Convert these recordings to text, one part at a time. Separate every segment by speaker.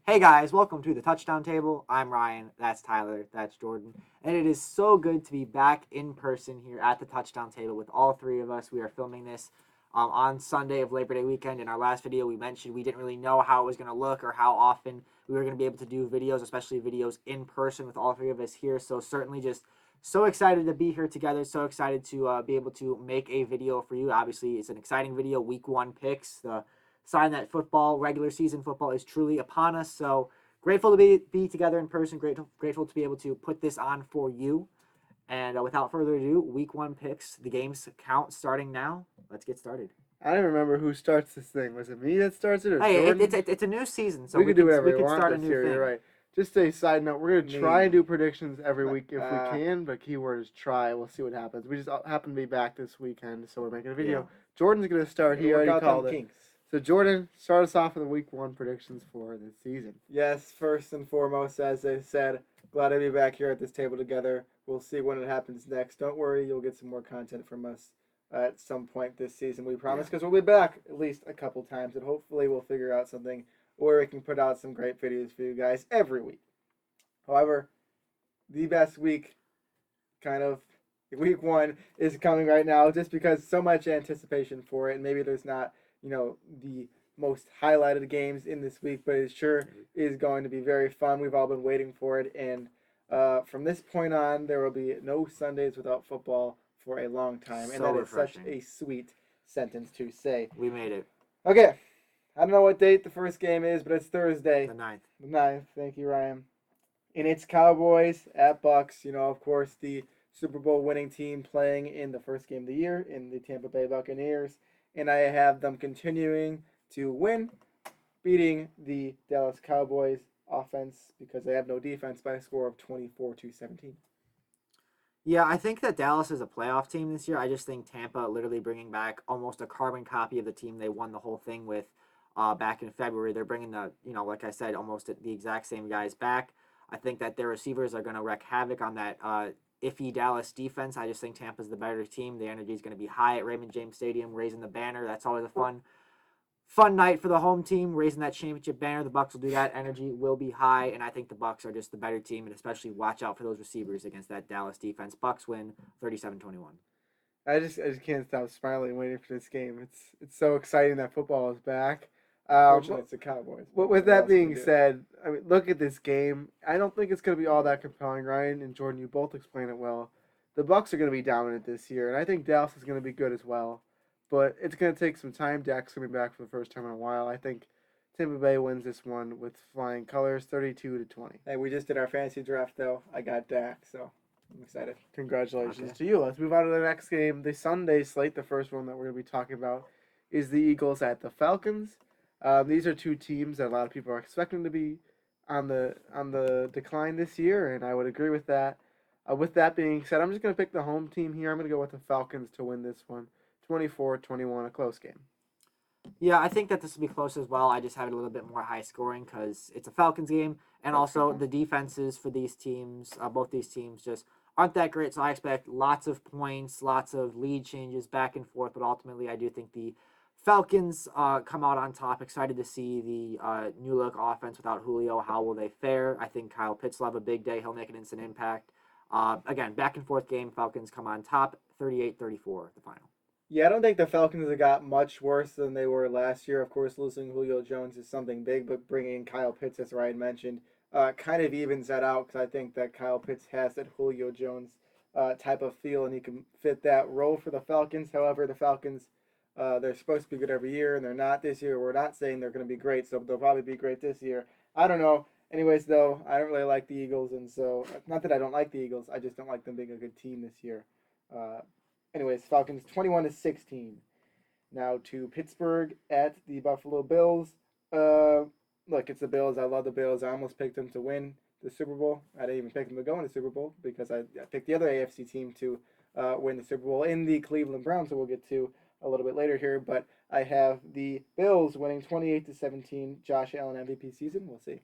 Speaker 1: Hey guys, welcome to the Touchdown Table. I'm Ryan, that's Tyler, that's Jordan, and it is so good to be back in person here at the Touchdown Table with all three of us. We are filming this on Sunday of Labor Day weekend. In our last video, we mentioned we didn't really know how it was going to look or how often we were going to be able to do videos, especially videos in person with all three of us here. So certainly just so excited to be here together, so excited to be able to make a video for you. Obviously, it's an exciting video, week one picks, the sign that football, regular season football, is truly upon us. So grateful to be together in person. Grateful to be able to put this on for you. And without further ado, week one picks. The games count starting now. Let's get started.
Speaker 2: I don't remember who starts this thing. Was it me that starts it or
Speaker 1: Hey,
Speaker 2: Jordan?
Speaker 1: it's a new season, so
Speaker 2: We could do whatever
Speaker 1: we
Speaker 2: we
Speaker 1: could
Speaker 2: want
Speaker 1: start a
Speaker 2: this
Speaker 1: new
Speaker 2: year.
Speaker 1: thing.
Speaker 2: You're right. Just a side note, we're gonna try and do predictions every week if we can, but keyword is try. We'll see what happens. We just happen to be back this weekend, so we're making a video.
Speaker 1: Yeah.
Speaker 2: Jordan's gonna start. He already called it.
Speaker 3: Kinks.
Speaker 2: So Jordan, start us off with the week one predictions for this season.
Speaker 3: Yes, first and foremost, as I said, glad to be back here at this table together. We'll see when it happens next. Don't worry, you'll get some more content from us at some point this season. We promise, because we'll be back at least a couple times, and hopefully we'll figure out something where we can put out some great videos for you guys every week. However, the best week, kind of week one, is coming right now, just because so much anticipation for it, and maybe there's not, the most highlighted games in this week, but it sure is going to be very fun. We've all been waiting for it, and from this point on, there will be no Sundays without football for a long time, and
Speaker 1: So
Speaker 3: that
Speaker 1: refreshing.
Speaker 3: is such a sweet sentence to say.
Speaker 1: We made it.
Speaker 3: Okay, I don't know what date the first game is, but it's Thursday,
Speaker 1: The 9th.
Speaker 3: the 9th. Thank you, Ryan. And it's Cowboys at Bucks. Of course, the Super Bowl winning team playing in the first game of the year in the Tampa Bay Buccaneers, and I have them continuing to win, beating the Dallas Cowboys offense because they have no defense by a score of 24-17.
Speaker 1: Yeah, I think that Dallas is a playoff team this year. I just think Tampa literally bringing back almost a carbon copy of the team they won the whole thing with back in February. They're bringing like I said, almost the exact same guys back. I think that their receivers are going to wreak havoc on that iffy Dallas defense. I just think Tampa's the better team. The energy is going to be high at Raymond James Stadium, raising the banner. That's always a fun night for the home team, raising that championship banner. The Bucks will do that. Energy will be high, and I think the Bucks are just the better team, and especially watch out for those receivers against that Dallas defense. Bucks win 37-21.
Speaker 2: I just can't stop smiling waiting for this game. It's so exciting that football is back.
Speaker 3: Fortunately, it's the Cowboys.
Speaker 2: With that being said, I mean, look at this game. I don't think it's going to be all that compelling. Ryan and Jordan, you both explain it well. The Bucks are going to be dominant this year, and I think Dallas is going to be good as well. But it's going to take some time. Dak's going to be back for the first time in a while. I think Tampa Bay wins this one with flying colors, 32-20.
Speaker 3: Hey, we just did our fantasy draft though. I got Dak, so I'm excited.
Speaker 2: Congratulations
Speaker 1: Okay.
Speaker 2: to you. Let's move on to the next game. The Sunday slate, the first one that we're going to be talking about, is the Eagles at the Falcons. These are two teams that a lot of people are expecting to be on the decline this year, and I would agree with that. With that being said, I'm just going to pick the home team here. I'm going to go with the Falcons to win this one, 24-21, a close game.
Speaker 1: Yeah, I think that this will be close as well. I just have it a little bit more high scoring because it's a Falcons game, and also the defenses for these teams, both these teams, just aren't that great. So I expect lots of points, lots of lead changes back and forth. But ultimately, I do think the Falcons come out on top. Excited to see the new look offense without Julio. How will they fare? I think Kyle Pitts will have a big day. He'll make an instant impact. Again, back and forth game. Falcons come on top, 38-34, the final.
Speaker 3: Yeah, I don't think the Falcons have got much worse than they were last year. Of course, losing Julio Jones is something big, but bringing in Kyle Pitts, as Ryan mentioned, kind of evens that out because I think that Kyle Pitts has that Julio Jones type of feel, and he can fit that role for the Falcons. However, the Falcons, they're supposed to be good every year, and they're not this year. We're not saying they're going to be great, so they'll probably be great this year. I don't know. Anyways, though, I don't really like the Eagles, and so not that I don't like the Eagles, I just don't like them being a good team this year. Uh, Anyways, Falcons 21-16. Now to Pittsburgh at the Buffalo Bills. Look, it's the Bills. I love the Bills. I almost picked them to win the Super Bowl. I didn't even pick them to go in the Super Bowl because I picked the other AFC team to win the Super Bowl in the Cleveland Browns, so we'll get to a little bit later here. But I have the Bills winning 28-17. Josh Allen MVP season. We'll see.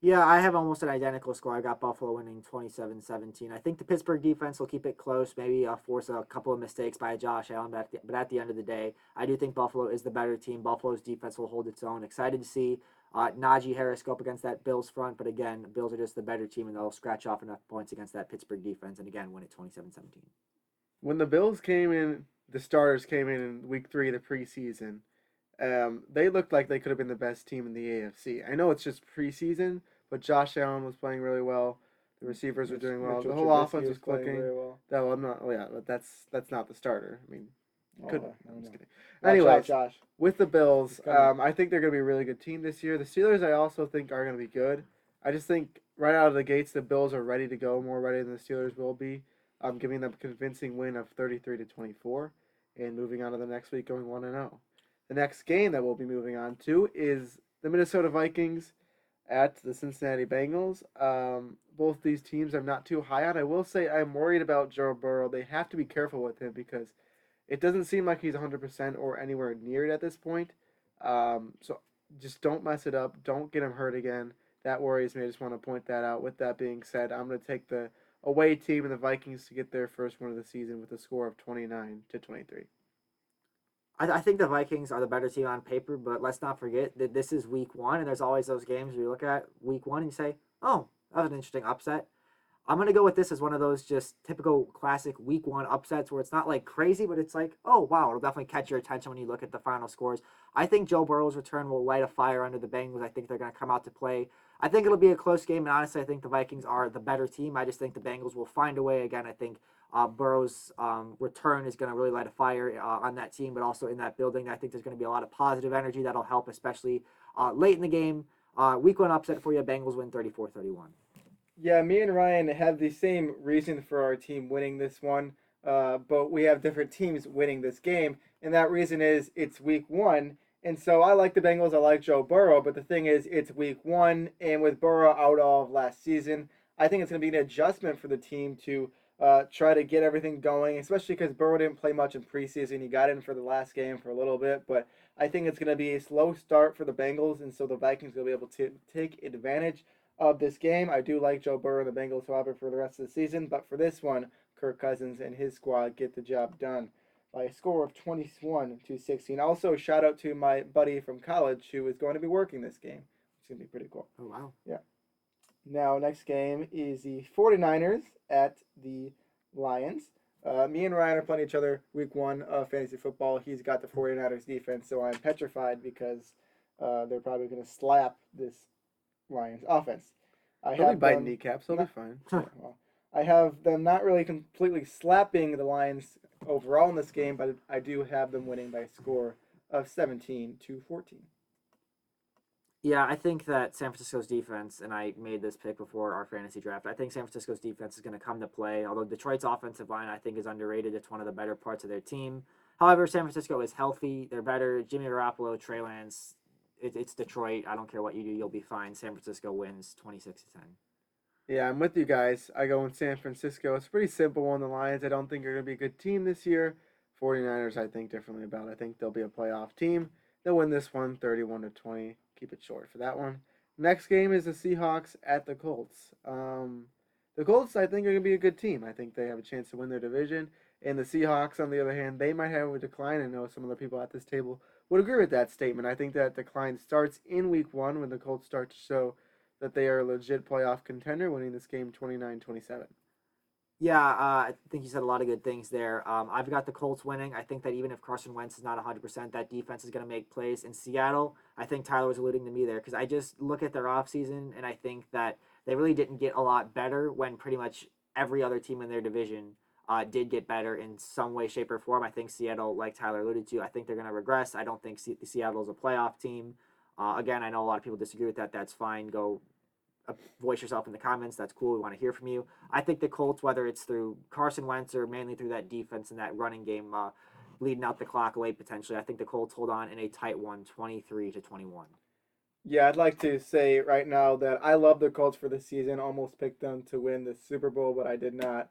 Speaker 1: Yeah, I have almost an identical score. I got Buffalo winning 27-17. I think the Pittsburgh defense will keep it close, maybe force a couple of mistakes by Josh Allen, but at the end of the day, I do think Buffalo is the better team. Buffalo's defense will hold its own. Excited to see Najee Harris go up against that Bills front, but again, Bills are just the better team, and they'll scratch off enough points against that Pittsburgh defense, and again, win it 27-17.
Speaker 2: When the Bills came in, the starters came in week 3 of the preseason. They looked like they could have been the best team in the AFC. I know it's just preseason, but Josh Allen was playing really well. The receivers were doing well.
Speaker 3: Mitchell
Speaker 2: The whole
Speaker 3: Trubisky
Speaker 2: offense was
Speaker 3: playing
Speaker 2: clicking.
Speaker 3: very well.
Speaker 2: That well, not yeah, but that's not the starter. I mean, could.
Speaker 3: I
Speaker 2: I'm
Speaker 3: don't
Speaker 2: just
Speaker 3: know.
Speaker 2: kidding.
Speaker 3: Watch
Speaker 2: Anyways,
Speaker 3: out, Josh.
Speaker 2: with the Bills,
Speaker 3: He's coming.
Speaker 2: I think they're going to be a really good team this year. The Steelers, I also think, are going to be good. I just think right out of the gates, the Bills are ready to go, more ready than the Steelers will be. I'm giving them a convincing win of 33-24, and moving on to the next week, going 1-0. The next game that we'll be moving on to is the Minnesota Vikings at the Cincinnati Bengals. Both these teams I'm not too high on. I will say I'm worried about Joe Burrow. They have to be careful with him because it doesn't seem like he's 100% or anywhere near it at this point. So just don't mess it up. Don't get him hurt again. That worries me. I just want to point that out. With that being said, I'm going to take the away team and the Vikings to get their first win of the season with a score of 29-23.
Speaker 1: I think the Vikings are the better team on paper, but let's not forget that this is week 1, and there's always those games where you look at week 1 and you say, oh, that was an interesting upset. I'm going to go with this as one of those just typical classic week 1 upsets where it's not like crazy, but it's like, oh, wow, it'll definitely catch your attention when you look at the final scores. I think Joe Burrow's return will light a fire under the Bengals. I think they're going to come out to play. I think it'll be a close game, and honestly, I think the Vikings are the better team. I just think the Bengals will find a way. Again, I think Burrow's return is going to really light a fire on that team, but also in that building. I think there's going to be a lot of positive energy that'll help, especially late in the game. Week 1 upset for you, Bengals win 34-31.
Speaker 3: Yeah, me and Ryan have the same reason for our team winning this one, but we have different teams winning this game, and that reason is it's week 1, and so I like the Bengals, I like Joe Burrow, but the thing is it's week 1, and with Burrow out all of last season, I think it's going to be an adjustment for the team to try to get everything going, especially because Burrow didn't play much in preseason. He got in for the last game for a little bit, but I think it's going to be a slow start for the Bengals, and so the Vikings will be able to take advantage of this game. I do like Joe Burrow and the Bengals, however, for the rest of the season, but for this one, Kirk Cousins and his squad get the job done by a score of 21-16. Also, shout out to my buddy from college who is going to be working this game. It's going to be pretty cool.
Speaker 1: Oh, wow.
Speaker 3: Yeah. Now, next game is the 49ers at the Lions. Me and Ryan are playing each other week 1 of fantasy football. He's got the 49ers defense, so I'm petrified because they're probably going to slap this Lions offense.
Speaker 2: They'll be biting kneecaps. They'll be fine.
Speaker 3: Well, I have them not really completely slapping the Lions overall in this game, but I do have them winning by a score of 17-14.
Speaker 1: Yeah, I think that San Francisco's defense, and I made this pick before our fantasy draft, I think San Francisco's defense is going to come to play, although Detroit's offensive line, I think, is underrated. It's one of the better parts of their team. However, San Francisco is healthy. They're better. Jimmy Garoppolo, Trey Lance, it's Detroit. I don't care what you do. You'll be fine. San Francisco wins 26-10.
Speaker 2: Yeah, I'm with you guys. I go in San Francisco. It's a pretty simple one. The Lions, I don't think are going to be a good team this year. 49ers, I think differently about. I think they'll be a playoff team. They'll win this one 31-20. Keep it short for that one. Next game is the Seahawks at the Colts. The Colts, I think, are going to be a good team. I think they have a chance to win their division. And the Seahawks, on the other hand, they might have a decline. I know some of the people at this table would agree with that statement. I think that decline starts in week 1 when the Colts start to show that they are a legit playoff contender, winning this game 29-27.
Speaker 1: Yeah, I think you said a lot of good things there. I've got the Colts winning. I think that even if Carson Wentz is not 100%, that defense is going to make plays. In Seattle, I think Tyler was alluding to me there because I just look at their offseason and I think that they really didn't get a lot better when pretty much every other team in their division did get better in some way, shape, or form. I think Seattle, like Tyler alluded to, I think they're going to regress. I don't think Seattle is a playoff team. Again, I know a lot of people disagree with that. That's fine. Go voice yourself in the comments. That's cool. We want to hear from you. I think the Colts, whether it's through Carson Wentz or mainly through that defense and that running game, bleeding out the clock late potentially, I think the Colts hold on in a tight one, 23-21.
Speaker 3: Yeah, I'd like to say right now that I love the Colts for the season. Almost picked them to win the Super Bowl, but I did not.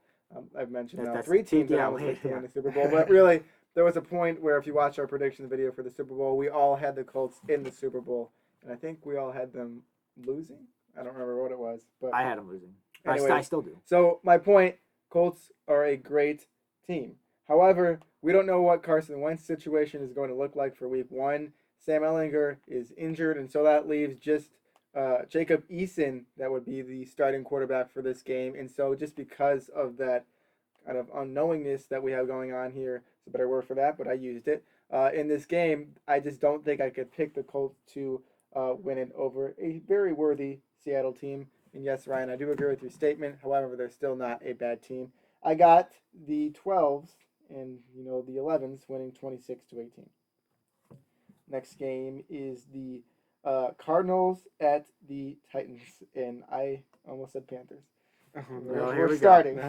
Speaker 3: I've mentioned now 3 teams that I almost picked to win the Super Bowl, but really, there was a point where if you watch our prediction video for the Super Bowl, we all had the Colts in the Super Bowl, and I think we all had them losing. I don't remember what it was, but
Speaker 1: I had them losing.
Speaker 3: Anyways,
Speaker 1: I still do.
Speaker 3: So my point, Colts are a great team. However, we don't know what Carson Wentz's situation is going to look like for week 1. Sam Ehlinger is injured, and so that leaves just Jacob Eason that would be the starting quarterback for this game. And so just because of that kind of unknowingness that we have going on here, it's a better word for that, but I used it. In this game, I just don't think I could pick the Colts to win it over a very worthy Seattle team. And yes, Ryan, I do agree with your statement. However, they're still not a bad team. I got the 12s and the 11s winning 26-18. Next game is the Cardinals at the Titans, and I almost said Panthers.
Speaker 2: Oh,
Speaker 3: We're starting.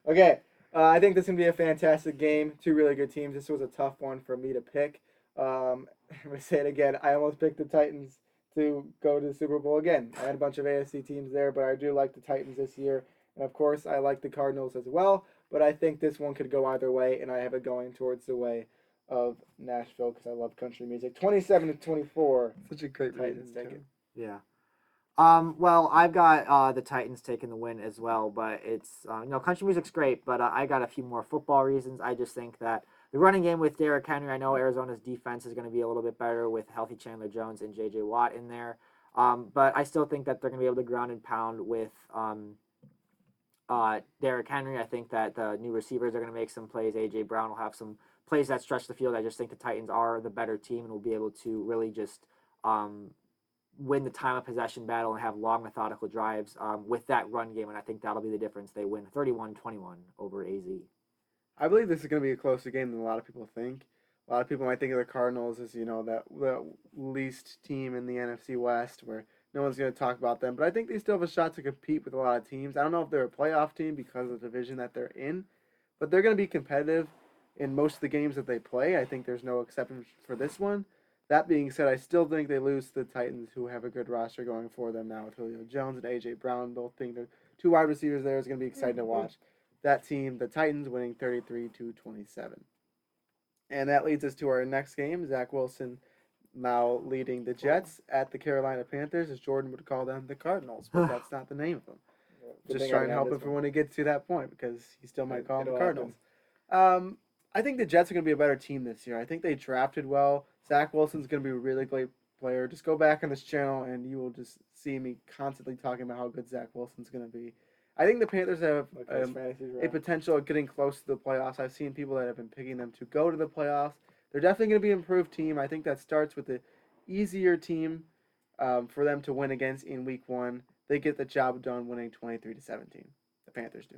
Speaker 3: Okay, I think this is going to be a fantastic game. Two really good teams. This was a tough one for me to pick. I'm going to say it again. I almost picked the Titans to go to the Super Bowl again. I had a bunch of AFC teams there, but I do like the Titans this year. And, of course, I like the Cardinals as well. But I think this one could go either way, and I have it going towards the way of Nashville because I love country music. 27-24.
Speaker 2: Such a great
Speaker 3: Titans
Speaker 2: reason,
Speaker 3: take
Speaker 2: too.
Speaker 3: it.
Speaker 1: Yeah. Well, I've got the Titans taking the win as well, but it's country music's great, but I got a few more football reasons. I just think that the running game with Derrick Henry, I know Arizona's defense is going to be a little bit better with healthy Chandler Jones and J.J. Watt in there, but I still think that they're going to be able to ground and pound with Derrick Henry. I think that the new receivers are going to make some plays. A.J. Brown will have some plays that stretch the field. I just think the Titans are the better team and will be able to really just win the time of possession battle and have long methodical drives with that run game, and I think that'll be the difference. They win 31-21 over AZ.
Speaker 2: I believe this is going to be a closer game than a lot of people think. A lot of people might think of the Cardinals as, that the least team in the NFC West where no one's going to talk about them. But I think they still have a shot to compete with a lot of teams. I don't know if they're a playoff team because of the division that they're in, but they're going to be competitive in most of the games that they play. I think there's no exception for this one. That being said, I still think they lose to the Titans, who have a good roster going for them now with Julio Jones and A.J. Brown. Both think the two wide receivers there is going to be exciting to watch. That team, the Titans, winning 33-27. And that leads us to our next game. Zach Wilson now leading the Jets at the Carolina Panthers, as Jordan would call them, the Cardinals. But that's not the name of them. Just trying to help him for when he gets to that point because he still might call them the Cardinals. I think the Jets are going to be a better team this year. I think they drafted well. Zach Wilson's going to be a really great player. Just go back on this channel and you will just see me constantly talking about how good Zach Wilson's going to be. I think the Panthers have a potential of getting close to the playoffs. I've seen people that have been picking them to go to the playoffs. They're definitely going to be an improved team. I think that starts with the easier team for them to win against in week one. They get the job done winning 23-17. The Panthers do.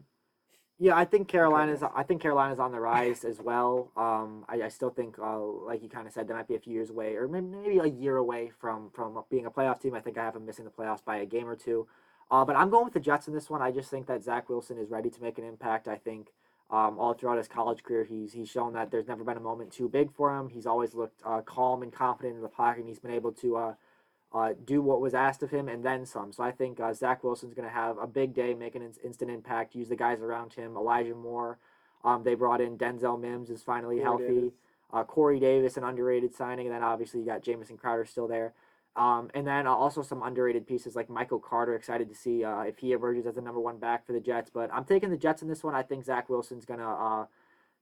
Speaker 1: Yeah, I think Carolina's on the rise as well. I still think, like you kind of said, they might be a few years away, or maybe a year away from being a playoff team. I think I have them missing the playoffs by a game or two. But I'm going with the Jets in this one. I just think that Zach Wilson is ready to make an impact. I think all throughout his college career, he's shown that there's never been a moment too big for him. He's always looked calm and confident in the pocket, and he's been able to do what was asked of him and then some. So I think Zach Wilson's going to have a big day, make an instant impact, use the guys around him. Elijah Moore, they brought in Denzel Mims is finally healthy. Corey Davis, an underrated signing, and then obviously you got Jamison Crowder still there. And then also some underrated pieces like Michael Carter. Excited to see if he emerges as the number one back for the Jets. But I'm taking the Jets in this one. I think Zach Wilson's going to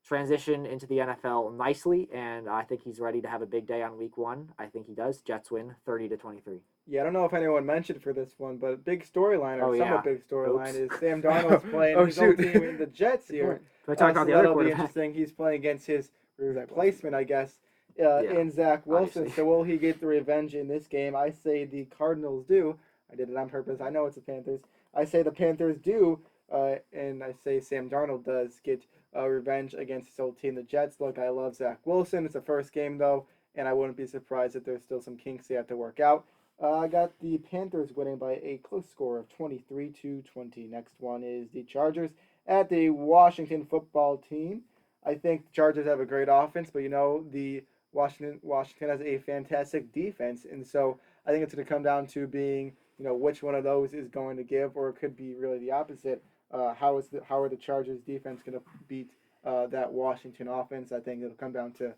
Speaker 1: transition into the NFL nicely, and I think he's ready to have a big day on week one. I think he does. Jets win 30-23.
Speaker 3: Yeah, I don't know if anyone mentioned for this one, but big storyline or somewhat big storyline is Sam Darnold's playing his own team in the Jets here.
Speaker 1: Can I talk about the other
Speaker 3: that'll be
Speaker 1: quarterback?
Speaker 3: interesting. He's playing against his replacement, I guess, in Zach Wilson.
Speaker 1: obviously.
Speaker 3: So will he get the revenge in this game? I say the Cardinals do. I did it on purpose. I know it's the Panthers. I say the Panthers do, and I say Sam Darnold does get revenge against his old team, the Jets. Look, I love Zach Wilson. It's the first game, though, and I wouldn't be surprised if there's still some kinks they have to work out. I got the Panthers winning by a close score of 23-20. Next one is the Chargers at the Washington football team. I think the Chargers have a great offense, but the Washington has a fantastic defense, and so I think it's going to come down to being which one of those is going to give, or it could be really the opposite. How are the Chargers defense going to beat that Washington offense? I think it'll come down to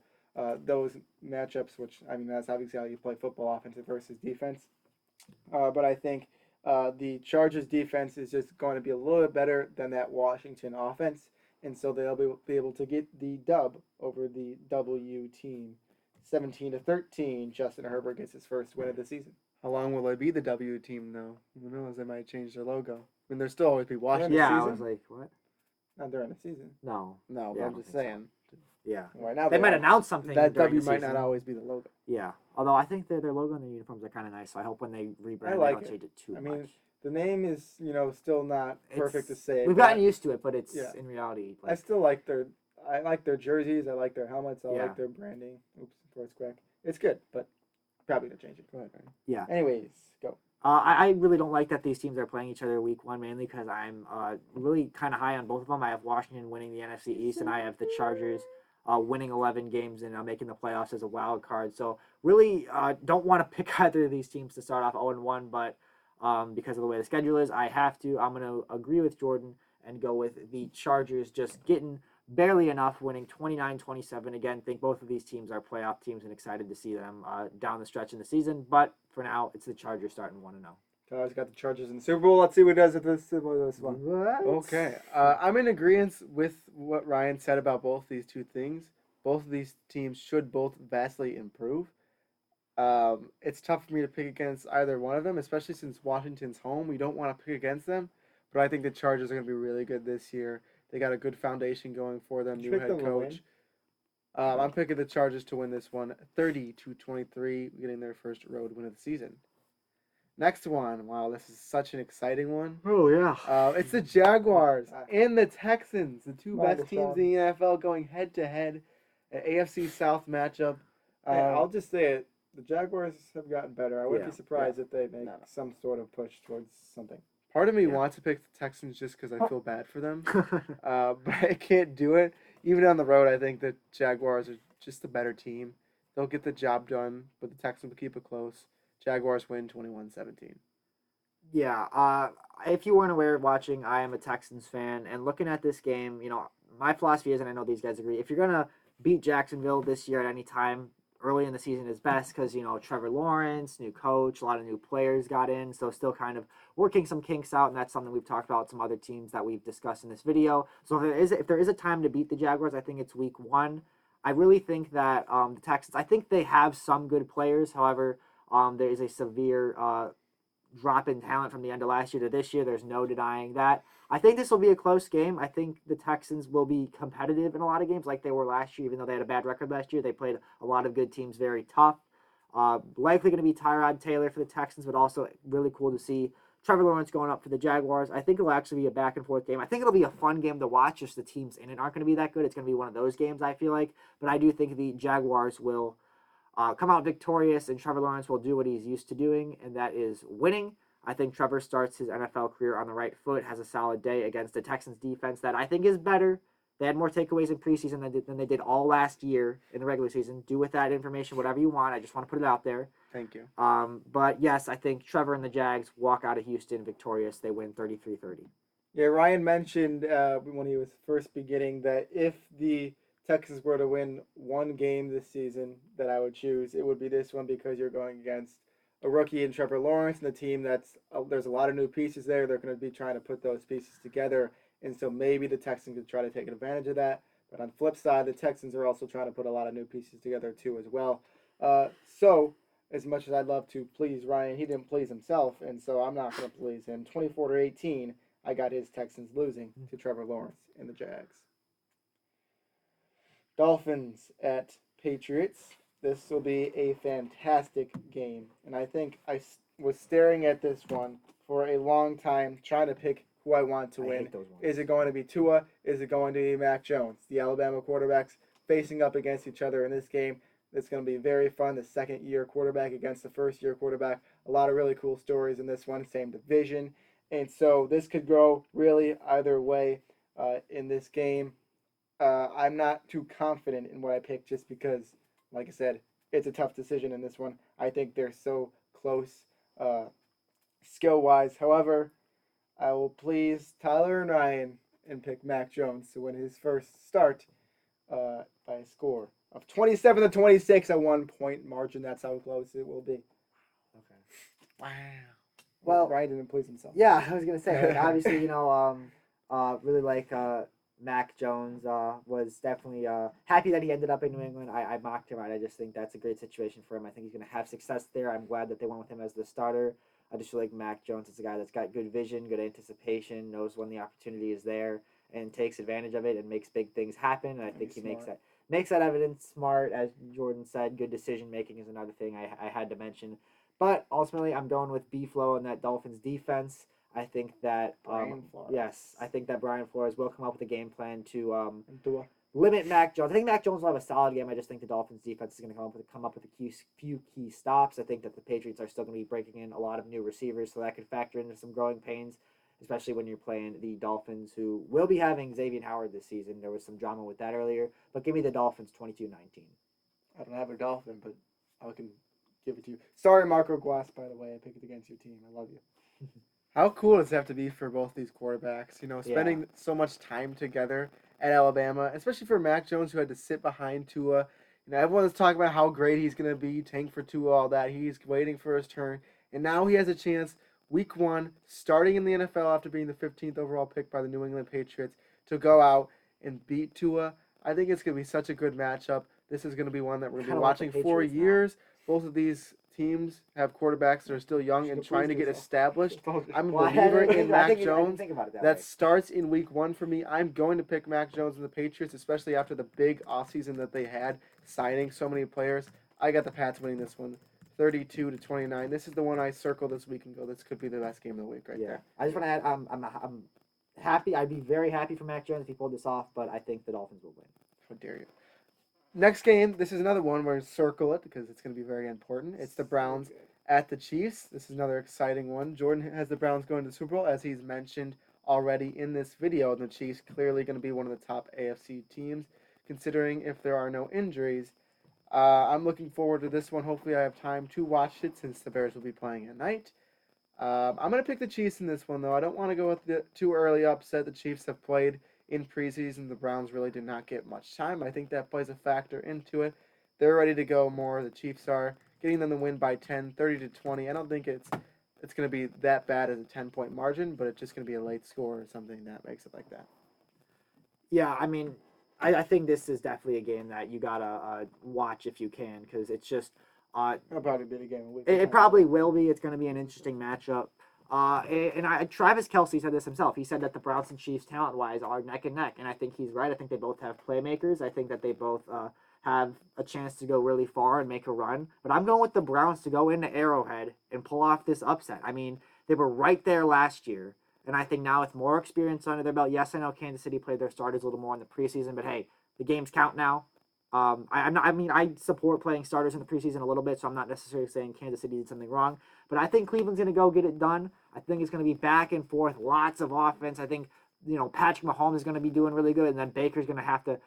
Speaker 3: those matchups, which that's obviously how you play football, offensive versus defense. But I think the Chargers defense is just going to be a little bit better than that Washington offense, and so they'll be able to get the dub over the W team. 17-13. Justin Herbert gets his first win of the season.
Speaker 2: How long will they be the W team though? Who knows? They might change their logo. I mean, they'll still always be Washington.
Speaker 3: the
Speaker 1: Yeah, I
Speaker 3: season?
Speaker 1: was like, what?
Speaker 3: Not during the season.
Speaker 1: No.
Speaker 2: No,
Speaker 1: Yeah,
Speaker 2: but
Speaker 1: I
Speaker 2: I'm
Speaker 1: don't
Speaker 2: just
Speaker 1: think so.
Speaker 2: saying
Speaker 1: Yeah.
Speaker 3: Right now
Speaker 1: They might
Speaker 3: are.
Speaker 1: announce something.
Speaker 2: that
Speaker 1: during
Speaker 2: W
Speaker 1: the
Speaker 2: might
Speaker 1: season.
Speaker 2: not always be the logo.
Speaker 1: Yeah. Although I think their logo and their uniforms are kind of nice, so I hope when they rebrand,
Speaker 3: I like
Speaker 1: they don't
Speaker 3: it.
Speaker 1: change it too
Speaker 3: I mean,
Speaker 1: much.
Speaker 3: the name is, still not perfect to
Speaker 1: It's-
Speaker 3: say.
Speaker 1: We've
Speaker 3: but
Speaker 1: gotten used to it, but it's
Speaker 3: yeah.
Speaker 1: in reality.
Speaker 3: I still like their jerseys. I like their helmets. I
Speaker 1: Yeah.
Speaker 3: like their branding. Oops, before it's crack. It's good, but probably gonna change it.
Speaker 2: Go ahead, Ryan.
Speaker 1: Yeah.
Speaker 3: Anyways, go.
Speaker 1: I really don't like that these teams are playing each other week one, mainly because I'm really kind of high on both of them. I have Washington winning the NFC East, and I have the Chargers winning 11 games and making the playoffs as a wild card. So really don't want to pick either of these teams to start off 0-1, but because of the way the schedule is, I have to. I'm going to agree with Jordan and go with the Chargers just getting barely enough, winning 29-27. Again, think both of these teams are playoff teams and excited to see them down the stretch in the season. But for now, it's the Chargers starting 1-0.
Speaker 3: Tyler's got the Chargers in the Super Bowl. Let's see what he does with this one.
Speaker 1: What?
Speaker 2: Okay. I'm in agreement with what Ryan said about both these two things. Both of these teams should both vastly improve. It's tough for me to pick against either one of them, especially since Washington's home. We don't want to pick against them, but I think the Chargers are going to be really good this year. They got a good foundation going for them,
Speaker 3: You
Speaker 2: new
Speaker 3: picked
Speaker 2: head
Speaker 3: them to win?
Speaker 2: coach. I'm picking the Chargers to win this one, 30-23, getting their first road win of the season. Next one, wow, this is such an exciting one.
Speaker 1: Oh, yeah.
Speaker 2: It's the Jaguars and the Texans, the two
Speaker 3: Mind
Speaker 2: best
Speaker 3: the
Speaker 2: teams
Speaker 3: sound.
Speaker 2: in the NFL, going head to head, an AFC South matchup.
Speaker 3: Hey, I'll just say it. The Jaguars have gotten better. I wouldn't
Speaker 1: Yeah,
Speaker 3: be surprised if they make
Speaker 2: No.
Speaker 3: some sort of push towards something.
Speaker 2: Part of me
Speaker 1: Yeah.
Speaker 2: wants to pick the Texans just because I feel bad for them, but I can't do it. Even on the road, I think the Jaguars are just the better team. They'll get the job done, but the Texans will keep it close. Jaguars win 21-17.
Speaker 1: Yeah, if you weren't aware watching, I am a Texans fan, and looking at this game, my philosophy is, and I know these guys agree, if you're gonna beat Jacksonville this year at any time early in the season is best because Trevor Lawrence, new coach, a lot of new players got in, so still kind of working some kinks out, and that's something we've talked about with some other teams that we've discussed in this video. So if there is a time to beat the Jaguars, I think it's week one. I really think that the Texans, I think they have some good players. However, there is a severe drop in talent from the end of last year to this year. There's no denying that. I think this will be a close game. I think the Texans will be competitive in a lot of games like they were last year, even though they had a bad record last year. They played a lot of good teams very tough. Likely going to be Tyrod Taylor for the Texans, but also really cool to see Trevor Lawrence going up for the Jaguars. I think it'll actually be a back and forth game. I think it'll be a fun game to watch. Just the teams in it aren't going to be that good. It's going to be one of those games, I feel like. But I do think the Jaguars will come out victorious, and Trevor Lawrence will do what he's used to doing, and that is winning. I think Trevor starts his NFL career on the right foot, has a solid day against the Texans defense that I think is better. They had more takeaways in preseason than they did all last year in the regular season. Do with that information whatever you want. I just want to put it out there.
Speaker 2: Thank you.
Speaker 1: But yes, I think Trevor and the Jags walk out of Houston victorious. They win 33-30.
Speaker 3: Yeah, Ryan mentioned when he was first beginning that if the Texans were to win one game this season that I would choose, it would be this one because you're going against a rookie in Trevor Lawrence and a team there's a lot of new pieces there. They're going to be trying to put those pieces together, and so maybe the Texans could try to take advantage of that. But on the flip side, the Texans are also trying to put a lot of new pieces together too as well. So as much as I'd love to please Ryan, he didn't please himself, and so I'm not going to please him. 24-18, I got his Texans losing to Trevor Lawrence and the Jags. Dolphins at Patriots. This will be a fantastic game. And I think I was staring at this one for a long time, trying to pick who I want to win. Is it going to be Tua? Is it going to be Mac Jones? The Alabama quarterbacks facing up against each other in this game. It's going to be very fun. The second-year quarterback against the first-year quarterback. A lot of really cool stories in this one. Same division. And so this could go really either way in this game. I'm not too confident in what I picked just because, like I said, it's a tough decision in this one. I think they're so close skill-wise. However, I will please Tyler and Ryan and pick Mac Jones to win his first start by a score of 27-26, a 1-point margin. That's how close it will be.
Speaker 1: Okay.
Speaker 2: Wow.
Speaker 1: Well,
Speaker 3: Ryan didn't please himself.
Speaker 1: yeah, I was gonna say, like, obviously, really like Mac Jones was definitely happy that he ended up in New England. I mocked him. I just think that's a great situation for him. I think he's going to have success there. I'm glad that they went with him as the starter. I just feel like Mac Jones is a guy that's got good vision, good anticipation, knows when the opportunity is there, and takes advantage of it and makes big things happen. And I think he makes that evidence smart. As Jordan said, good decision making is another thing I had to mention. But ultimately, I'm going with B-Flow and that Dolphins defense. I think that yes, I think that Brian Flores will come up with a game plan to limit Mac Jones. I think Mac Jones will have a solid game. I just think the Dolphins defense is going to come up with a few key stops. I think that the Patriots are still going to be breaking in a lot of new receivers, so that could factor into some growing pains, especially when you're playing the Dolphins, who will be having Xavier Howard this season. There was some drama with that earlier, but give me the Dolphins 22-19.
Speaker 3: I don't have a Dolphin, but I can give it to you. Sorry, Marco Guas, by the way. I picked it against your team. I love you.
Speaker 2: How cool does it have to be for both these quarterbacks? Spending so much time together at Alabama, especially for Mac Jones, who had to sit behind Tua. Everyone's talking about how great he's going to be, tank for Tua, all that. He's waiting for his turn. And now he has a chance, week 1, starting in the NFL after being the 15th overall pick by the New England Patriots, to go out and beat Tua. I think it's going to be such a good matchup. This is going to be one that we're going to be watching for years. Both of these teams have quarterbacks that are still young and trying to get established. I'm a believer in Mac Jones. That starts in week 1 for me. I'm going to pick Mac Jones and the Patriots, especially after the big offseason that they had, signing so many players. I got the Pats winning this one, 32-29. This is the one I circled this week and go, this could be the best game of the week there.
Speaker 1: I just want to add, I'm happy. I'd be very happy for Mac Jones if he pulled this off, but I think the Dolphins will win.
Speaker 2: How dare you. Next game, this is another one where circle it because it's going to be very important. It's the Browns at the Chiefs. This is another exciting one. Jordan has the Browns going to the Super Bowl, as he's mentioned already in this video. And the Chiefs clearly going to be one of the top AFC teams, considering if there are no injuries. I'm looking forward to this one. Hopefully I have time to watch it since the Bears will be playing at night. I'm going to pick the Chiefs in this one, though. I don't want to go with the too early upset. The Chiefs have played in preseason. The Browns really did not get much time. I think that plays a factor into it. They're ready to go more. The Chiefs are getting them to win by 10, 30-20. I don't think it's going to be that bad as a 10-point margin, but it's just going to be a late score or something that makes it like that.
Speaker 1: Yeah, I mean, I think this is definitely a game that you got to watch if you can, because it's just
Speaker 3: it'll probably be the game of the week.
Speaker 1: It probably will be. It's going to be an interesting matchup. Travis Kelce said this himself. He said that the Browns and Chiefs, talent-wise, are neck and neck, and I think he's right. I think they both have playmakers. I think that they both have a chance to go really far and make a run. But I'm going with the Browns to go into Arrowhead and pull off this upset. I mean, they were right there last year, and I think now with more experience under their belt, yes, I know Kansas City played their starters a little more in the preseason, but hey, the games count now. I support playing starters in the preseason a little bit, so I'm not necessarily saying Kansas City did something wrong. But I think Cleveland's going to go get it done. I think it's going to be back and forth, lots of offense. I think, Patrick Mahomes is going to be doing really good, and then Baker's going to have to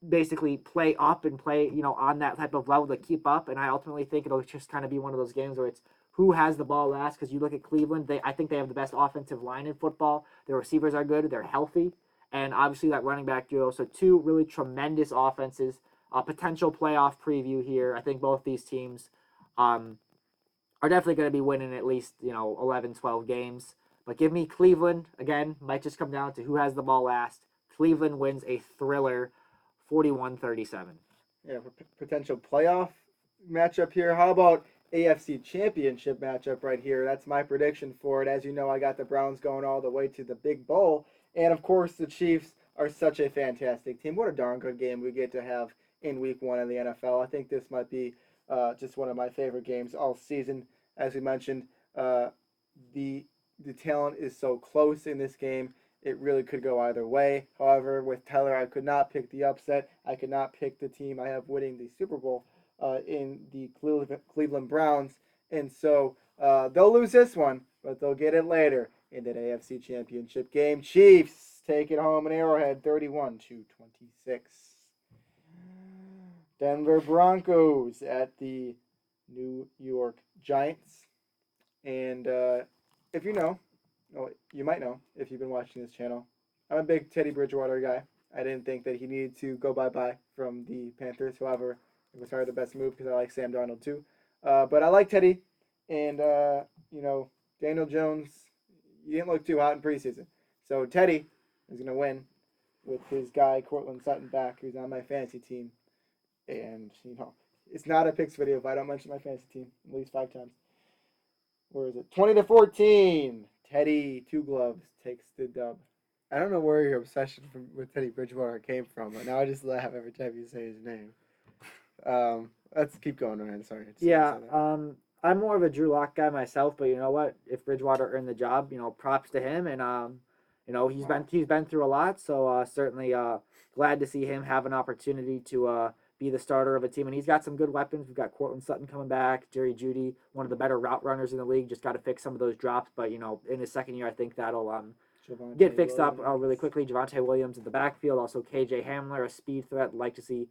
Speaker 1: basically play up and play, on that type of level to keep up. And I ultimately think it'll just kind of be one of those games where it's who has the ball last, because you look at Cleveland, I think they have the best offensive line in football. Their receivers are good. They're healthy. And obviously that running back duo. So two really tremendous offenses. Potential playoff preview here. I think both these teams are definitely going to be winning at least 11, 12 games. But give me Cleveland. Again, might just come down to who has the ball last. Cleveland wins a thriller 41-37.
Speaker 3: Yeah, potential playoff matchup here. How about AFC Championship matchup right here? That's my prediction for it. As you know, I got the Browns going all the way to the Big Bowl. And, of course, the Chiefs are such a fantastic team. What a darn good game we get to have in week 1 in the NFL. I think this might be just one of my favorite games all season. As we mentioned, the talent is so close in this game. It really could go either way. However, with Tyler, I could not pick the upset. I could not pick the team I have winning the Super Bowl in the Cleveland Browns. And so they'll lose this one, but they'll get it later in that AFC Championship game. Chiefs take it home in Arrowhead 31-26. Denver Broncos at the New York Giants. And if you know, you might know if you've been watching this channel, I'm a big Teddy Bridgewater guy. I didn't think that he needed to go bye-bye from the Panthers. However, it was probably the best move because I like Sam Darnold too. But I like Teddy. And, Daniel Jones, he didn't look too hot in preseason. So Teddy is going to win with his guy Cortland Sutton back, who's on my fantasy team. And, it's not a picks video if I don't mention my fantasy team at least 5 times. Where is it? 20-14. Teddy, 2 gloves, takes the dub.
Speaker 2: I don't know where your obsession with Teddy Bridgewater came from, but now I just laugh every time you say his name. Let's keep going, Ryan. Sorry.
Speaker 1: Yeah, I'm more of a Drew Lock guy myself, but you know what? If Bridgewater earned the job, props to him, and he's been through a lot, so certainly glad to see him have an opportunity to be the starter of a team, and he's got some good weapons. We've got Cortland Sutton coming back, Jerry Jeudy, one of the better route runners in the league. Just got to fix some of those drops, but in his second year, I think that'll get fixed up really quickly. Javonte Williams in the backfield, also KJ Hamler, a speed threat. I'd like to see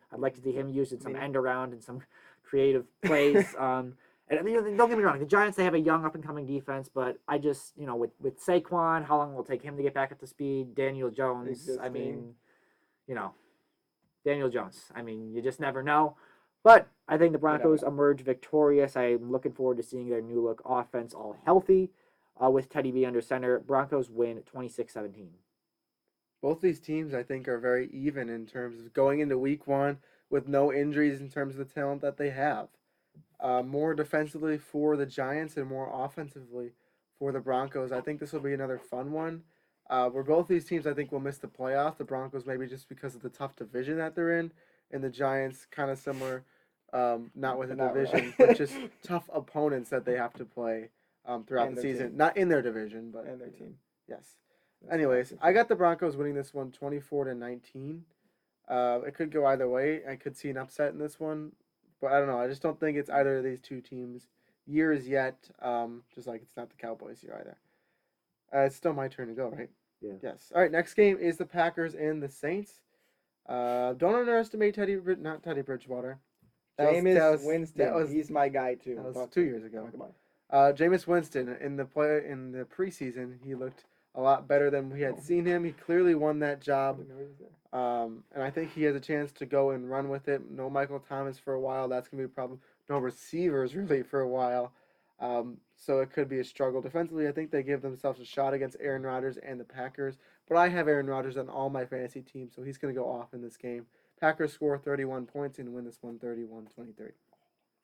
Speaker 1: him used in some end around and some creative plays. And don't get me wrong, the Giants, they have a young up and coming defense, but I just with Saquon, how long will it take him to get back up to speed? Daniel Jones, Daniel Jones. You just never know. But I think the Broncos emerge victorious. I'm looking forward to seeing their new look offense all healthy. With Teddy B under center, Broncos win 26-17.
Speaker 2: Both these teams, I think, are very even in terms of going into week 1 with no injuries in terms of the talent that they have. More defensively for the Giants and more offensively for the Broncos. I think this will be another fun one. Where both these teams, I think, will miss the playoffs. The Broncos maybe just because of the tough division that they're in, and the Giants kind of similar, not with a division, but just tough opponents that they have to play throughout the season.
Speaker 3: Team.
Speaker 2: Not in their division, but
Speaker 3: and their team.
Speaker 2: Yes. Anyways, I got the Broncos winning this one 24-19. It could go either way. I could see an upset in this one, but I don't know. I just don't think it's either of these two teams' years yet. Just like it's not the Cowboys year either. It's still my turn to go, right?
Speaker 1: Yeah.
Speaker 2: Yes. All right. Next game is the Packers and the Saints. Don't underestimate not Teddy Bridgewater.
Speaker 3: Jameis Winston. He's my guy too.
Speaker 2: That was 2 years ago. Jameis Winston in the preseason, he looked a lot better than we had seen him. He clearly won that job. And I think he has a chance to go and run with it. No Michael Thomas for a while. That's going to be a problem. No receivers really for a while. So it could be a struggle. Defensively, I think they give themselves a shot against Aaron Rodgers and the Packers. But I have Aaron Rodgers on all my fantasy teams, so he's going to go off in this game. Packers score 31 points and win this one 31-23.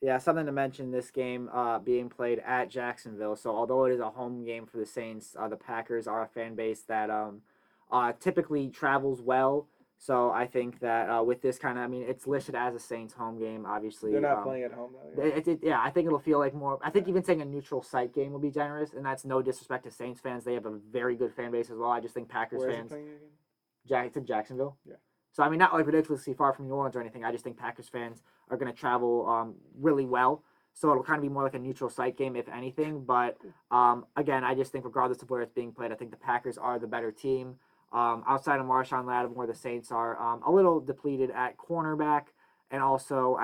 Speaker 1: Yeah, something to mention, this game being played at Jacksonville. So although it is a home game for the Saints, the Packers are a fan base that typically travels well. So I think that with this kind of, it's listed as a Saints home game, obviously.
Speaker 3: They're not playing at home, though.
Speaker 1: Yeah, I think it'll feel like more, I think even saying a neutral site game will be generous, and that's no disrespect to Saints fans. They have a very good fan base as well. I just think Packers
Speaker 3: Where
Speaker 1: fans.
Speaker 3: Is it playing again?
Speaker 1: It's in Jacksonville.
Speaker 3: Yeah.
Speaker 1: So, not like ridiculously far from New Orleans or anything. I just think Packers fans are going to travel really well. So it'll kind of be more like a neutral site game, if anything. But, again, I just think regardless of where it's being played, I think the Packers are the better team. Outside of Marshawn Lattimore, the Saints are a little depleted at cornerback. And also,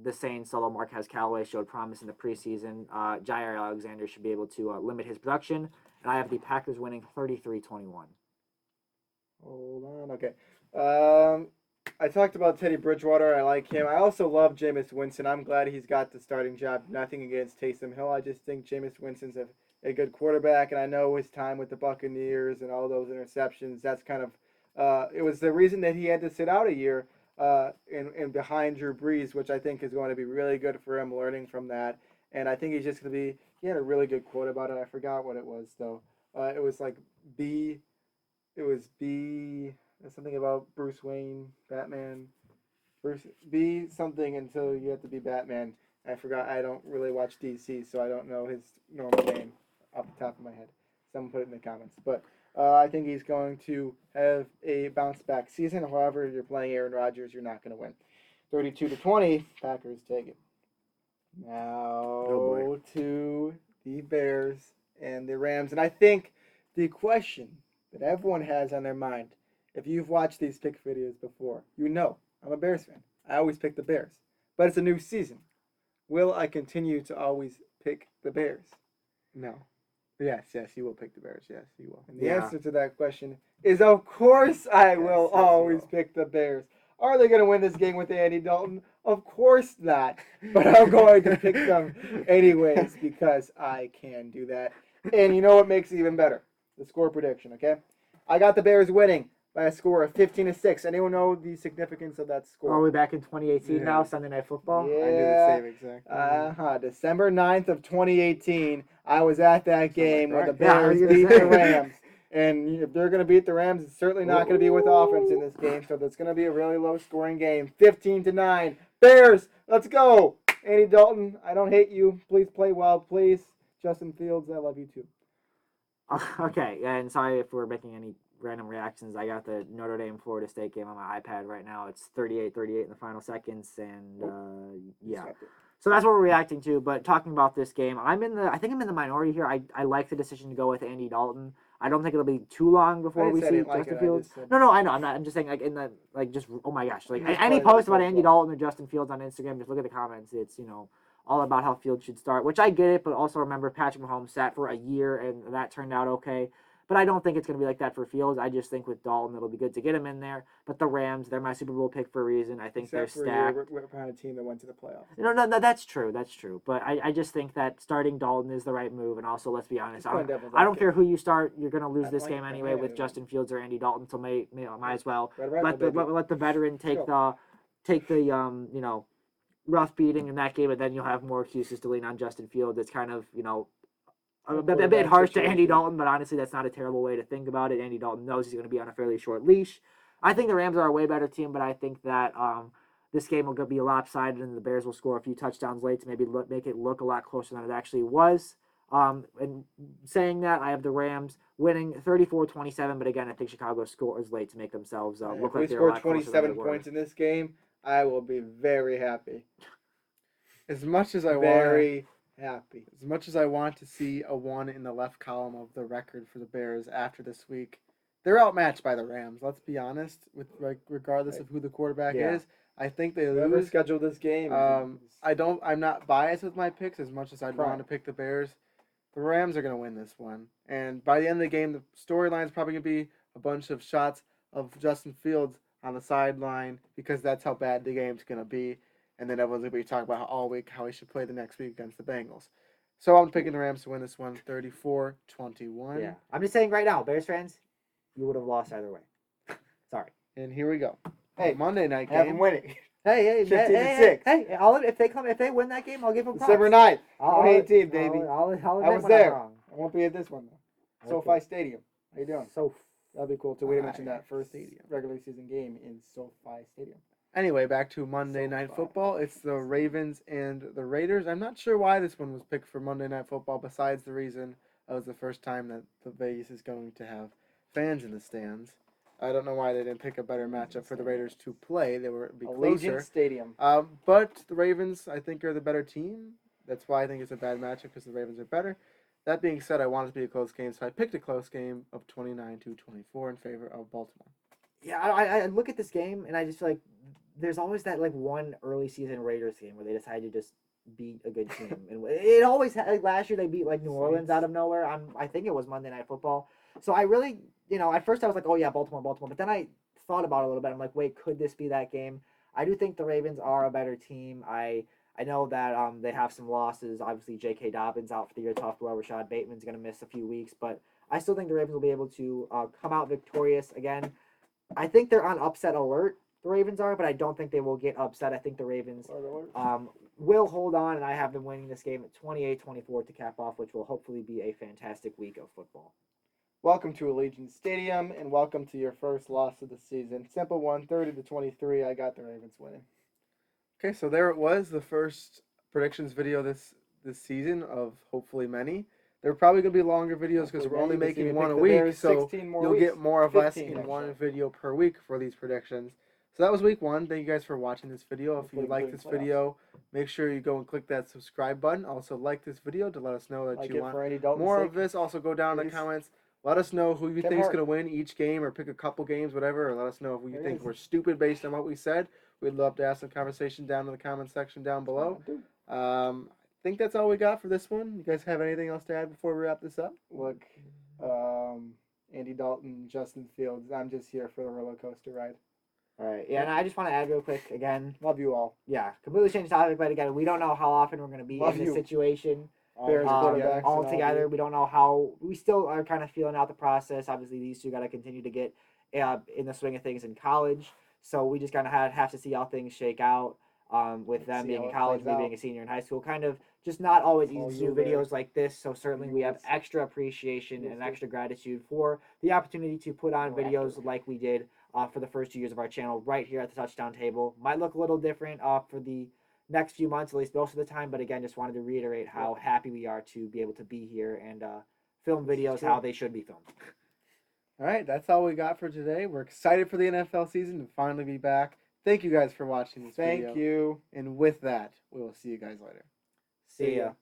Speaker 1: the Saints, although Marquez Callaway showed promise in the preseason, Jair Alexander should be able to limit his production. And I have the Packers winning 33-21.
Speaker 3: Hold on. Okay. I talked about Teddy Bridgewater. I like him. I also love Jameis Winston. I'm glad he's got the starting job. Nothing against Taysom Hill. I just think Jameis Winston's a good quarterback, and I know his time with the Buccaneers and all those interceptions, that's kind of it was the reason that he had to sit out a year and behind Drew Brees, which I think is going to be really good for him learning from that. And I think he's just going to be – he had a really good quote about it. I forgot what it was, though. It was like something about Bruce Wayne, Batman. Be something until you have to be Batman. I forgot. I don't really watch DC, so I don't know his normal name off the top of my head. Someone put it in the comments. But I think he's going to have a bounce-back season. However, you're playing Aaron Rodgers, you're not going to win. 32-20, Packers take it. Now to the Bears and the Rams. And I think the question that everyone has on their mind, if you've watched these pick videos before, you know I'm a Bears fan. I always pick the Bears. But it's a new season. Will I continue to always pick the Bears?
Speaker 2: No. Yes, you will pick the Bears. Yes, you will.
Speaker 3: And the answer to that question is, of course, I will always pick the Bears. Are they going to win this game with Andy Dalton? Of course not. But I'm going to pick them anyways because I can do that. And you know what makes it even better? The score prediction, okay? I got the Bears winning by a score of 15-6. Anyone know the significance of that score?
Speaker 1: Are we back in 2018
Speaker 2: Yeah.
Speaker 1: now, Sunday Night Football?
Speaker 3: Yeah.
Speaker 2: I knew the same exact thing.
Speaker 3: December 9th of 2018. I was at that game where the
Speaker 2: right.
Speaker 1: Yeah, I was
Speaker 3: Bears
Speaker 1: gonna
Speaker 3: beat
Speaker 1: say.
Speaker 3: the Rams. And if they're going to beat the Rams, it's certainly not going to be with offense in this game. So it's going to be a really low-scoring game. 15-9. Bears, let's go. Andy Dalton, I don't hate you. Please play well, please. Justin Fields, I love you too.
Speaker 1: Okay, and sorry if we're making any random reactions. I got the Notre Dame Florida State game on my iPad right now. It's 38-38 in the final seconds, and yeah. So that's what we're reacting to. But talking about this game, I think I'm in the minority here. I like the decision to go with Andy Dalton. I don't think it'll be too long before we see Justin Fields. No, I know. I'm just saying, like, in the, like, just, oh my gosh, like, any post about Andy Dalton or Justin Fields on Instagram, just look at the comments. It's, all about how Fields should start, which I get it, but also remember Patrick Mahomes sat for a year and that turned out okay. But I don't think it's going to be like that for Fields. I just think with Dalton, it'll be good to get him in there. But the Rams, they're my Super Bowl pick for a reason. I think they're stacked.
Speaker 3: We're behind a team that went to the playoffs.
Speaker 1: No, that's true. That's true. But I just think that starting Dalton is the right move. And also, let's be honest, I don't care who you start. You're going to lose this game anyway with Justin Fields or Andy Dalton. So might as well let the veteran take the rough beating in that game, and then you'll have more excuses to lean on Justin Fields. It's kind of, a bit harsh to Andy Dalton, but honestly, that's not a terrible way to think about it. Andy Dalton knows he's going to be on a fairly short leash. I think the Rams are a way better team, but I think that this game will be lopsided, and the Bears will score a few touchdowns late to maybe make it look a lot closer than it actually was. And saying that, I have the Rams winning 34-27, but again, I think Chicago scores late to make themselves look like they're a lot closer than they were.
Speaker 3: If we score 27 points in this game, I will be very happy.
Speaker 2: As much as I want to see a 1 in the left column of the record for the Bears after this week, they're outmatched by the Rams. Let's be honest. Regardless of who the quarterback is, I think they
Speaker 3: Whoever
Speaker 2: lose.
Speaker 3: scheduled this game.
Speaker 2: I'm not biased with my picks as much as I'd want to pick the Bears. The Rams are going to win this one, and by the end of the game, the storyline is probably going to be a bunch of shots of Justin Fields on the sideline because that's how bad the game's going to be. And then everyone's going to be talking about all week how he should play the next week against the Bengals. So I'm picking the Rams to win this one 34-21.
Speaker 1: Yeah. I'm just saying right now, Bears fans, you would have lost either way. Sorry.
Speaker 2: And here we go.
Speaker 3: Hey,
Speaker 2: Monday night game.
Speaker 3: Have them winning.
Speaker 1: Hey,
Speaker 3: 15-6.
Speaker 1: If they win that game, I'll give them props.
Speaker 3: December 9th,
Speaker 1: I'll
Speaker 3: 2018, baby.
Speaker 1: I'll
Speaker 3: I was there. I won't be at this one though.
Speaker 1: Okay.
Speaker 3: SoFi Stadium. How you doing?
Speaker 1: So
Speaker 3: That'd be cool too. We didn't mention that first regular season game in SoFi Stadium.
Speaker 2: Anyway, back to Monday Night Football. It's the Ravens and the Raiders. I'm not sure why this one was picked for Monday Night Football, besides the reason it was the first time that the Vegas is going to have fans in the stands. I don't know why they didn't pick a better matchup for the Raiders to play. They were be closer.
Speaker 3: Allegiant Stadium.
Speaker 2: But the Ravens, I think, are the better team. That's why I think it's a bad matchup, because the Ravens are better. That being said, I wanted it to be a close game, so I picked a close game of 29-24 in favor of Baltimore.
Speaker 1: Yeah, I look at this game, and I just feel like there's always that one early season Raiders game where they decide to just beat a good team. And it always last year they beat New Orleans out of nowhere. I think it was Monday Night Football. So I really, at first I was like, oh yeah, Baltimore. But then I thought about it a little bit. I'm like, wait, could this be that game? I do think the Ravens are a better team. I know that they have some losses. Obviously, J.K. Dobbins out for the year. Tough blow. Rashad Bateman's going to miss a few weeks. But I still think the Ravens will be able to come out victorious again. I think they're on upset alert, the Ravens are, but I don't think they will get upset. I think the Ravens will hold on, and I have them winning this game at 28-24 to cap off, which will hopefully be a fantastic week of football.
Speaker 3: Welcome to Allegiant Stadium, and welcome to your first loss of the season. Simple one, 30-23. I got the Ravens winning.
Speaker 2: Okay, so there it was, the first predictions video this season of hopefully many. They're probably going to be longer videos because we're only making one a week, so you'll get more of us in one video per week for these predictions. So that was week one. Thank you guys for watching this video. If you like this video, make sure you go and click that subscribe button. Also like this video to let us know that you want more of this. Also go down in the comments. Let us know who you think is going to win each game, or pick a couple games, whatever. Or let us know if you think we're stupid based on what we said. We'd love to have some conversation down in the comment section down below. I think that's all we got for this one. You guys have anything else to add before we wrap this up?
Speaker 3: Look, Andy Dalton, Justin Fields, I'm just here for the roller coaster ride.
Speaker 1: All right. Yeah, and I just want to add real quick again.
Speaker 3: Love you all.
Speaker 1: Yeah, completely changed the topic, but again, we don't know how often we're going to be in this situation. All together. We don't know how. We still are kind of feeling out the process. Obviously, these two got to continue to get in the swing of things in college. So we just kind of have to see how things shake out with
Speaker 3: Let's
Speaker 1: them
Speaker 3: see
Speaker 1: being
Speaker 3: how
Speaker 1: in
Speaker 3: it
Speaker 1: college,
Speaker 3: plays
Speaker 1: me
Speaker 3: out.
Speaker 1: being a senior in high school. Kind of just not always
Speaker 3: All
Speaker 1: easy to
Speaker 3: you
Speaker 1: do
Speaker 3: there.
Speaker 1: videos like this. So certainly we have
Speaker 3: Yes.
Speaker 1: extra appreciation
Speaker 3: Yes,
Speaker 1: and
Speaker 3: sir.
Speaker 1: extra gratitude for the opportunity to put on
Speaker 3: More
Speaker 1: videos
Speaker 3: active.
Speaker 1: like we did for the first 2 years of our channel right here at the Touchdown Table. Might look a little different for the next few months, at least most of the time. But again, just wanted to reiterate how happy we are to be able to be here and film
Speaker 3: This is
Speaker 1: videos
Speaker 3: true.
Speaker 1: how they should be filmed.
Speaker 2: All right, that's all we got for today. We're excited for the NFL season to finally be back. Thank you guys for watching this video.
Speaker 3: Thank you.
Speaker 2: And with that, we will see you guys later.
Speaker 1: See ya.